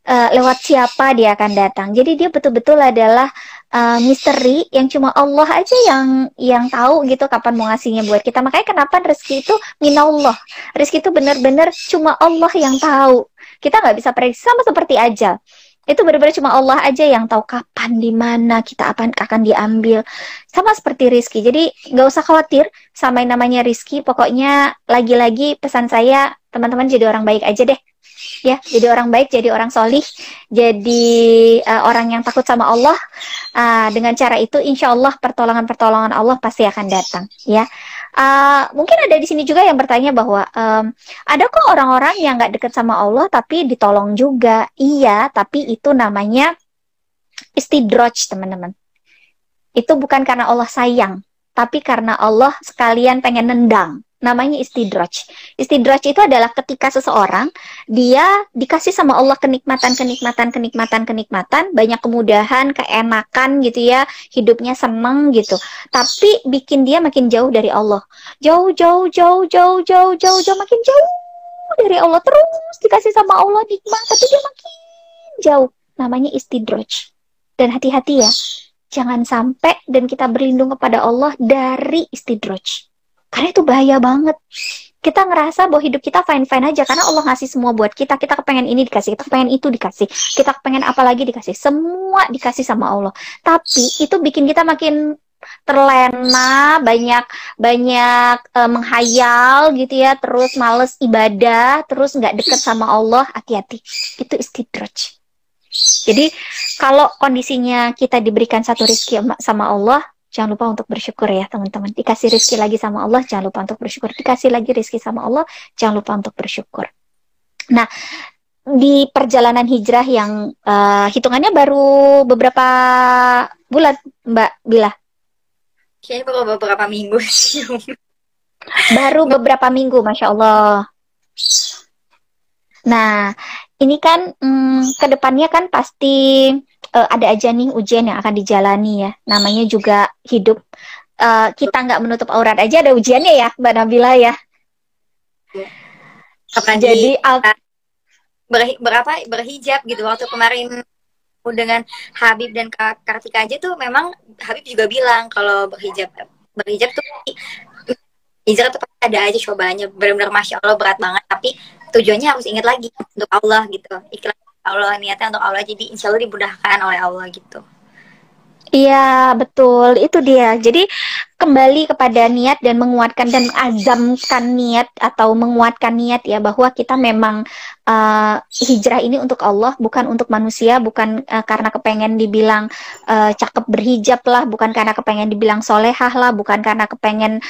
lewat siapa dia akan datang. Jadi dia betul-betul adalah misteri yang cuma Allah aja yang tahu gitu kapan mau ngasihnya buat kita. Makanya kenapa rezeki itu minallah. Rezeki itu benar-benar cuma Allah yang tahu. Kita nggak bisa prediksi, sama seperti ajal. Itu benar-benar cuma Allah aja yang tahu kapan, di mana kita akan diambil. Sama seperti rizki. Jadi nggak usah khawatir sama yang namanya rizki. Pokoknya lagi-lagi pesan saya, teman-teman jadi orang baik aja deh. Ya, jadi orang baik, jadi orang solih, jadi orang yang takut sama Allah. Dengan cara itu, insya Allah pertolongan-pertolongan Allah pasti akan datang. Ya, mungkin ada di sini juga yang bertanya bahwa ada kok orang-orang yang nggak dekat sama Allah tapi ditolong juga. Iya, tapi itu namanya istidraj, teman-teman. Itu bukan karena Allah sayang, tapi karena Allah sekalian pengen nendang. Namanya istidraj. Istidraj itu adalah ketika seseorang dia dikasih sama Allah kenikmatan, banyak kemudahan, keenakan gitu ya, hidupnya seneng gitu. Tapi bikin dia makin jauh dari Allah. Jauh makin jauh dari Allah, terus dikasih sama Allah nikmat tapi dia makin jauh. Namanya istidraj. Dan hati-hati ya, jangan sampai dan kita berlindung kepada Allah dari istidraj. Karena itu bahaya banget. Kita ngerasa bahwa hidup kita fine-fine aja karena Allah ngasih semua buat kita. Kita kepengen ini dikasih, kita kepengen itu dikasih, kita kepengen apa lagi dikasih. Semua dikasih sama Allah. Tapi itu bikin kita makin terlena, banyak menghayal gitu ya, terus males ibadah, terus nggak deket sama Allah. Hati-hati, itu istidraj. Jadi kalau kondisinya kita diberikan satu rezeki sama Allah, jangan lupa untuk bersyukur ya teman-teman. Dikasih rezeki lagi sama Allah, jangan lupa untuk bersyukur. Dikasih lagi rezeki sama Allah, jangan lupa untuk bersyukur. Nah, di perjalanan hijrah yang hitungannya baru beberapa bulan, Mbak Bila? Kayaknya baru beberapa minggu sih. Baru beberapa minggu, Masya Allah. Nah, ini kan kedepannya kan pasti ada aja nih ujian yang akan dijalani ya. Namanya juga hidup. Kita nggak menutup aurat aja ada ujiannya ya, Mbak Nabila ya. Jadi berhijab gitu waktu kemarin dengan Habib dan Kak Kartika aja tuh memang Habib juga bilang kalau berhijab tuh hijrah tuh pasti ada aja cobanya, benar-benar Masya Allah berat banget, tapi tujuannya harus ingat lagi untuk Allah gitu, ikhlas Allah, niatnya untuk Allah, jadi insya Allah dimudahkan oleh Allah gitu. Iya, betul. Itu dia. Jadi kembali kepada niat dan menguatkan dan azamkan niat atau menguatkan niat ya bahwa kita memang hijrah ini untuk Allah, bukan untuk manusia, bukan karena kepengen dibilang cakep berhijab lah, bukan karena kepengen dibilang solehah lah, bukan karena kepengen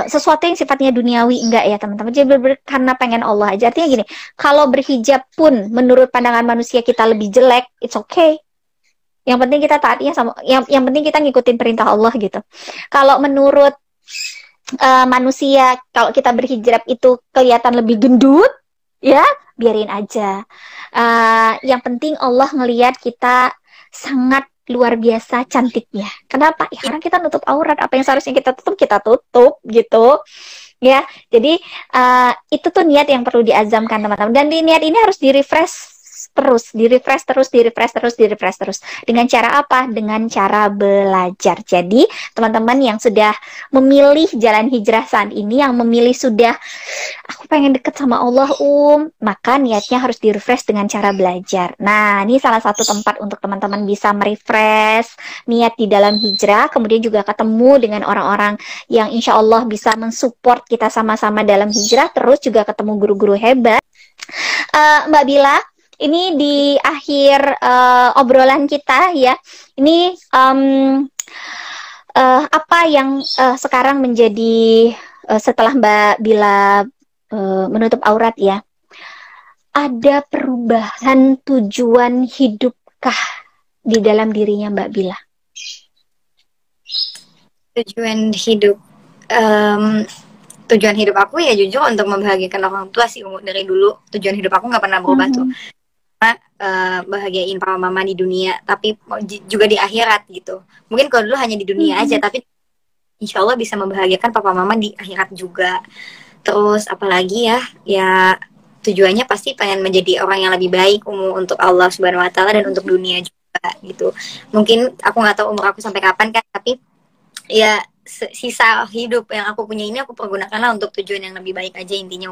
sesuatu yang sifatnya duniawi, enggak ya teman-teman. Jadi karena pengen Allah aja. Artinya gini, kalau berhijab pun menurut pandangan manusia kita lebih jelek, it's okay. Yang penting kita taatinya sama yang penting kita ngikutin perintah Allah gitu. Kalau menurut manusia kalau kita berhijab itu kelihatan lebih gendut, ya biarin aja. Yang penting Allah ngelihat kita sangat luar biasa cantiknya. Kenapa? Ya karena kita nutup aurat. Apa yang seharusnya kita tutup gitu. Ya, jadi itu tuh niat yang perlu diazamkan teman-teman. Dan di niat ini harus di refresh terus. Dengan cara apa? Dengan cara belajar. Jadi, teman-teman yang sudah memilih jalan hijrah saat ini, yang memilih sudah, aku pengen deket sama Allah, maka niatnya harus di-refresh dengan cara belajar. Nah, ini salah satu tempat untuk teman-teman bisa merefresh niat di dalam hijrah, kemudian juga ketemu dengan orang-orang yang insya Allah bisa mensupport kita sama-sama dalam hijrah, terus juga ketemu guru-guru hebat. Mbak Bila, ini di akhir obrolan kita ya, ini apa yang sekarang menjadi setelah Mbak Bila menutup aurat ya, ada perubahan tujuan hidupkah di dalam dirinya Mbak Bila? Tujuan hidup tujuan hidup aku ya jujur untuk membahagiakan orang tua sih. Dari dulu tujuan hidup aku nggak pernah berubah tuh, bahagiain papa mama di dunia, tapi juga di akhirat gitu. Mungkin kalau dulu hanya di dunia aja, tapi insya Allah bisa membahagiakan papa mama di akhirat juga. Terus apalagi ya tujuannya pasti pengen menjadi orang yang lebih baik untuk Allah Subhanahu Wa Taala dan untuk dunia juga gitu. Mungkin aku nggak tahu umur aku sampai kapan kan, tapi ya sisa hidup yang aku punya ini aku pergunakanlah untuk tujuan yang lebih baik aja intinya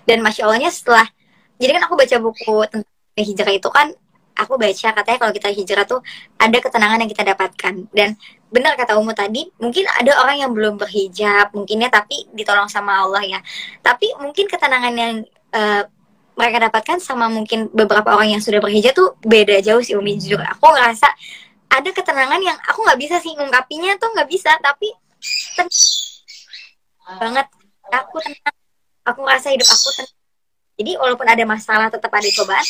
Dan masya Allahnya setelah, jadi kan aku baca buku tentang hijrah itu kan, aku baca katanya kalau kita hijrah tuh ada ketenangan yang kita dapatkan. Dan benar kata tadi, mungkin ada orang yang belum berhijab mungkinnya tapi ditolong sama Allah ya, tapi mungkin ketenangan yang mereka dapatkan sama mungkin beberapa orang yang sudah berhijab tuh beda jauh sih Umi. Jujur aku ngerasa ada ketenangan yang aku nggak bisa sih ngungkapinya tuh, nggak bisa, tapi banget aku tenang, aku ngerasa hidup aku tenang. Jadi walaupun ada masalah tetap ada cobaan,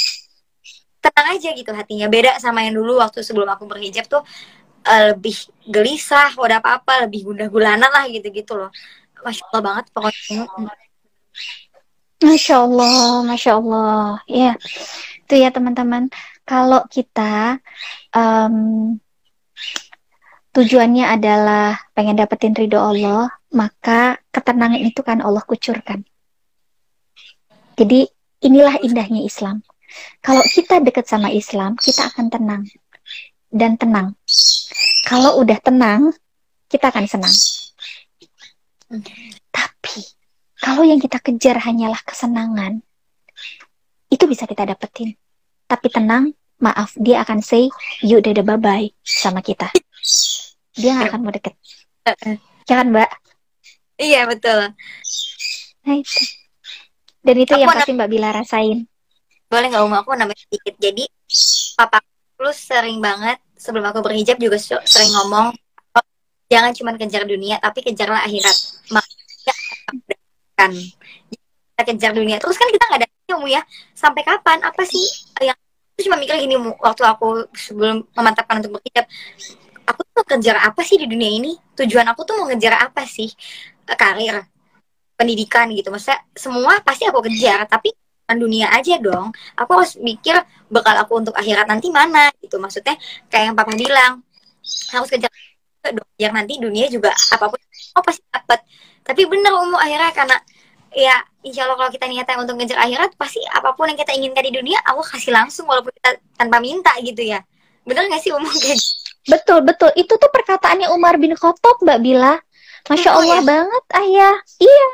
tenang aja gitu hatinya. Beda sama yang dulu waktu sebelum aku berhijab tuh lebih gelisah, udah apa-apa, lebih gundah gulana lah gitu-gitu loh. Masya Allah banget pokoknya. Masya Allah, Masya Allah. Ya, itu ya teman-teman. Kalau kita tujuannya adalah pengen dapetin ridho Allah, maka ketenangan itu kan Allah kucurkan. Jadi inilah indahnya Islam. Kalau kita dekat sama Islam, kita akan tenang dan tenang. Kalau udah tenang, kita akan senang. Tapi kalau yang kita kejar hanyalah kesenangan, itu bisa kita dapetin. Tapi tenang, maaf, dia akan say, you udah bye-bye sama kita. Dia nggak akan mau deket. Jangan Mbak? Iya betul. Nah itu. Dan itu yang pasti Mbak Bila rasain. Boleh nggak aku nambahin sedikit? Jadi papa lu sering banget sebelum aku berhijab juga sering ngomong, jangan cuma kejar dunia tapi kejarlah akhirat. Makanya kan kita kejar dunia terus kan kita nggak ada ilmu ya. Sampai kapan? Apa sih yang aku cuma mikir gini waktu aku sebelum memantapkan untuk berhijab, aku tuh kejar apa sih di dunia ini? Tujuan aku tuh mau ngejar apa sih? Karir, pendidikan gitu. Maksudnya semua pasti aku kejar, tapi dunia aja dong. Aku harus mikir bekal aku untuk akhirat nanti mana gitu. Maksudnya kayak yang papa bilang, harus kejar dong, biar nanti dunia juga apapun pasti dapat. Tapi bener akhirnya karena ya insya Allah kalau kita niatnya untuk ngejar akhirat, pasti apapun yang kita inginkan di dunia Allah kasih langsung walaupun kita tanpa minta gitu ya. Bener gak sih kayak Betul. Itu tuh perkataannya Umar bin Khattab Mbak Bila. Masya Allah ya? Banget ayah. Iya.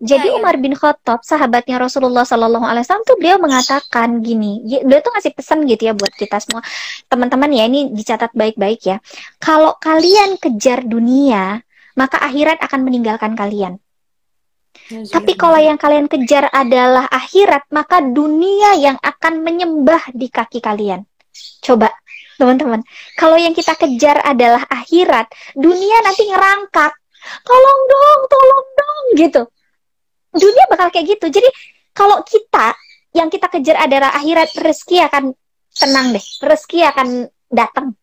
Jadi Iya, Umar bin Khattab, sahabatnya Rasulullah Sallallahu Alaihi Wasallam tuh beliau mengatakan gini, beliau tuh ngasih pesan gitu ya buat kita semua, teman-teman ya, ini dicatat baik-baik ya. Kalau kalian kejar dunia, maka akhirat akan meninggalkan kalian. Tapi kalau yang kalian kejar adalah akhirat, maka dunia yang akan menyembah di kaki kalian. Coba, teman-teman, kalau yang kita kejar adalah akhirat, dunia nanti ngerangkak. Tolong dong, gitu. Dunia bakal kayak gitu. Jadi, kalau kita, yang kita kejar adalah akhirat, rezeki akan tenang deh. Rezeki akan datang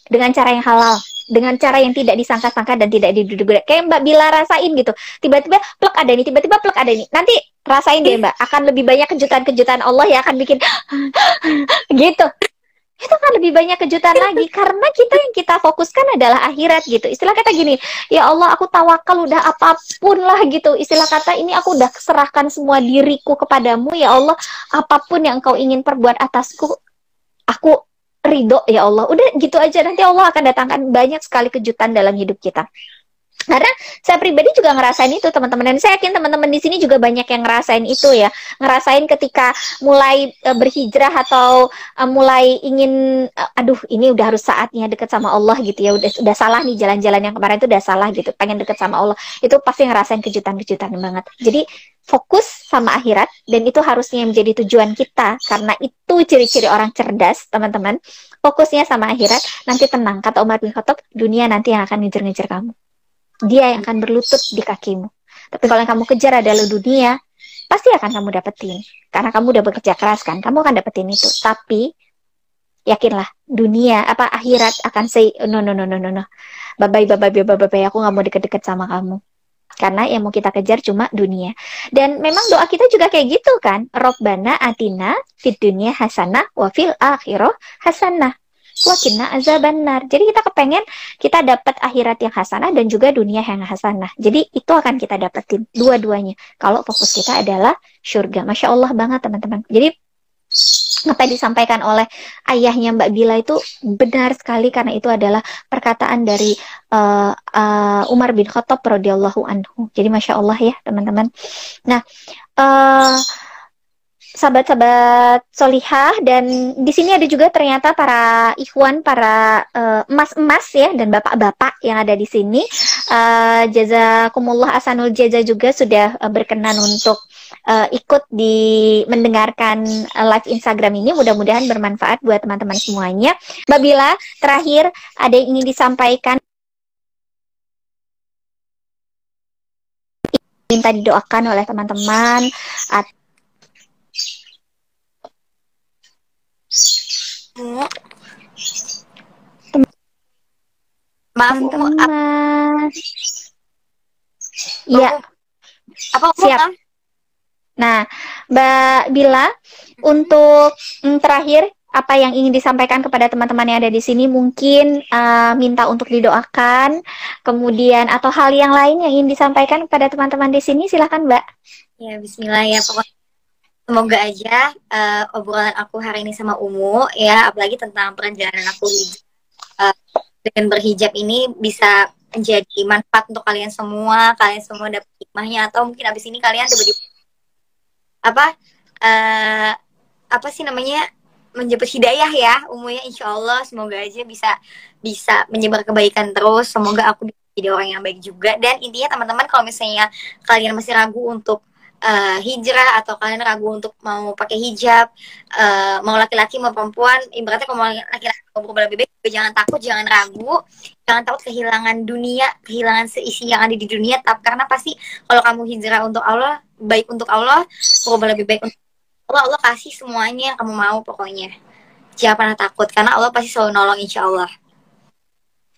dengan cara yang halal, dengan cara yang tidak disangka-sangka dan tidak diduga-duga. Kayak Mbak Bila rasain gitu. Tiba-tiba plek ada ini, tiba-tiba plek ada ini. Nanti rasain deh Mbak, akan lebih banyak kejutan-kejutan Allah yang akan bikin gitu. Itu kan lebih banyak kejutan lagi karena kita fokuskan adalah akhirat gitu. Istilah kata gini, ya Allah aku tawakal udah apapun lah gitu. Istilah kata ini aku udah serahkan semua diriku kepadamu ya Allah. Apapun yang engkau ingin perbuat atasku, aku ridho ya Allah. Udah gitu aja, nanti Allah akan datangkan banyak sekali kejutan dalam hidup kita. Karena saya pribadi juga ngerasain itu teman-teman, dan saya yakin teman-teman di sini juga banyak yang ngerasain itu ya, ngerasain ketika mulai berhijrah atau mulai ingin aduh ini udah harus saatnya deket sama Allah gitu ya, udah salah nih jalan-jalan yang kemarin itu udah salah gitu, pengen deket sama Allah, itu pasti ngerasain kejutan-kejutan banget. Jadi fokus sama akhirat, dan itu harusnya menjadi tujuan kita karena itu ciri-ciri orang cerdas teman-teman. Fokusnya sama akhirat, nanti tenang, kata Umar bin Khattab, dunia nanti yang akan ngejar-ngejar kamu, dia yang akan berlutut di kakimu. Tapi kalau yang kamu kejar adalah dunia, pasti akan kamu dapetin. Karena kamu udah bekerja keras kan, kamu akan dapetin itu. Tapi yakinlah, dunia akhirat akan say no no no no no no. Bye bye, aku nggak mau deket-deket sama kamu. Karena yang mau kita kejar cuma dunia. Dan memang doa kita juga kayak gitu kan. Robbana atina fid dunya hasanah wa fil akhirah hasanah. Wakinna azabannar. Jadi kita kepengen kita dapat akhirat yang hasanah dan juga dunia yang hasanah. Jadi itu akan kita dapetin dua-duanya. Kalau fokus kita adalah surga. Masya Allah banget teman-teman. Jadi apa yang disampaikan oleh ayahnya Mbak Bila itu benar sekali, karena itu adalah perkataan dari Umar bin Khattab radhiyallahu anhu. Jadi Masya Allah ya teman-teman. Nah, sahabat-sahabat solihah, dan di sini ada juga ternyata para ikhwan, para emas-emas ya, dan bapak-bapak yang ada di sini. Jazakumullah asanul jaza juga sudah berkenan untuk ikut mendengarkan live Instagram ini. Mudah-mudahan bermanfaat buat teman-teman semuanya. Mbak Bila, terakhir ada yang ingin disampaikan, minta didoakan oleh teman-teman. Maaf, teman-teman. Iya. Apa siap. Nah, Mbak Bila, untuk terakhir apa yang ingin disampaikan kepada teman-teman yang ada di sini? Mungkin minta untuk didoakan, kemudian atau hal yang lain yang ingin disampaikan kepada teman-teman di sini, silakan Mbak. Ya, Bismillah ya, pokoknya semoga aja obrolan aku hari ini sama Umu ya, apalagi tentang perjalanan aku dengan berhijab ini bisa menjadi manfaat untuk kalian semua dapat hikmahnya, atau mungkin abis ini kalian tiba-tiba apa sih namanya, menjemput hidayah ya Umunya, insya Allah semoga aja bisa menyebar kebaikan terus. Semoga aku jadi orang yang baik juga. Dan intinya teman-teman, kalau misalnya kalian masih ragu untuk hijrah, atau kalian ragu untuk mau pakai hijab, mau laki-laki mau perempuan, ibaratnya kalau mau laki-laki mau berubah lebih baik, jangan takut, jangan ragu, jangan takut kehilangan dunia, kehilangan seisi yang ada di dunia. Karena pasti kalau kamu hijrah untuk Allah, baik untuk Allah, berubah lebih baik untuk Allah, Allah kasih semuanya yang kamu mau. Pokoknya jangan pernah takut, karena Allah pasti selalu nolong, insya Allah.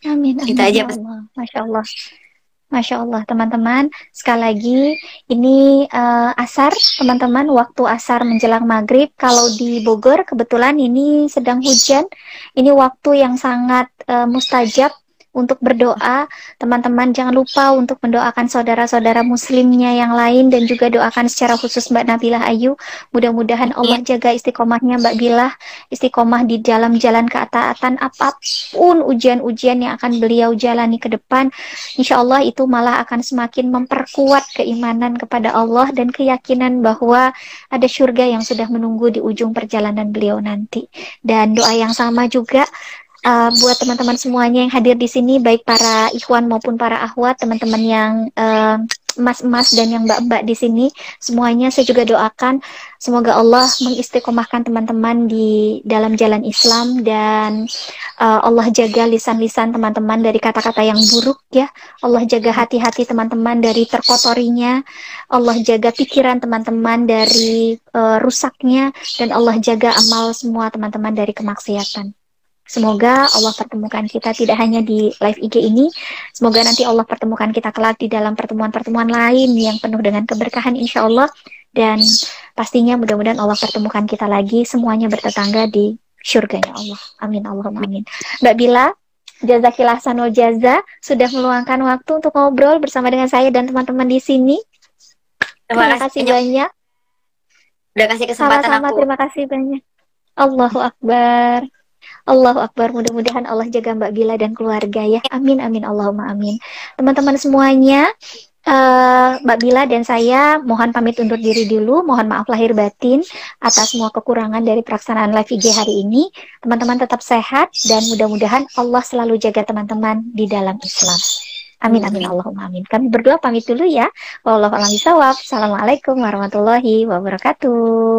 Amin. Kita aja. Masya Allah. Masya Allah teman-teman, sekali lagi ini asar teman-teman, waktu asar menjelang maghrib. Kalau di Bogor kebetulan ini sedang hujan, ini waktu yang sangat mustajab untuk berdoa. Teman-teman jangan lupa untuk mendoakan saudara-saudara muslimnya yang lain dan juga doakan secara khusus Mbak Nabilah Ayu. Mudah-mudahan Allah jaga istiqomahnya Mbak Bilah, istiqomah di dalam jalan ketaatan apapun ujian-ujian yang akan beliau jalani ke depan. Insya Allah itu malah akan semakin memperkuat keimanan kepada Allah dan keyakinan bahwa ada surga yang sudah menunggu di ujung perjalanan beliau nanti. Dan doa yang sama juga buat teman-teman semuanya yang hadir di sini, baik para ikhwan maupun para akhwat, teman-teman yang emas-emas dan yang mbak-mbak di sini, semuanya saya juga doakan semoga Allah mengistiqomahkan teman-teman di dalam jalan Islam dan Allah jaga lisan-lisan teman-teman dari kata-kata yang buruk ya. Allah jaga hati-hati teman-teman dari terkotorinya. Allah jaga pikiran teman-teman dari rusaknya, dan Allah jaga amal semua teman-teman dari kemaksiatan. Semoga Allah pertemukan kita tidak hanya di live IG ini, semoga nanti Allah pertemukan kita kelak di dalam pertemuan-pertemuan lain yang penuh dengan keberkahan insya Allah, dan pastinya mudah-mudahan Allah pertemukan kita lagi semuanya bertetangga di surganya Allah. Amin Allahumma amin. Mbak Bila, jazakillah sanul jaza sudah meluangkan waktu untuk ngobrol bersama dengan saya dan teman-teman di sini. Terima kasih banyak. Udah kasih kesempatan Sama-sama, aku. terima kasih banyak. Allahu Akbar. Allahu Akbar, mudah-mudahan Allah jaga Mbak Bila dan keluarga ya. Amin, amin, Allahumma amin. Teman-teman semuanya, Mbak Bila dan saya mohon pamit undur diri dulu. Mohon maaf lahir batin atas semua kekurangan dari pelaksanaan live IG hari ini. Teman-teman tetap sehat dan mudah-mudahan Allah selalu jaga teman-teman di dalam Islam. Amin, amin, Allahumma amin. Kami berdua pamit dulu ya. Wallahu a'lam bishawab. Assalamualaikum warahmatullahi wabarakatuh.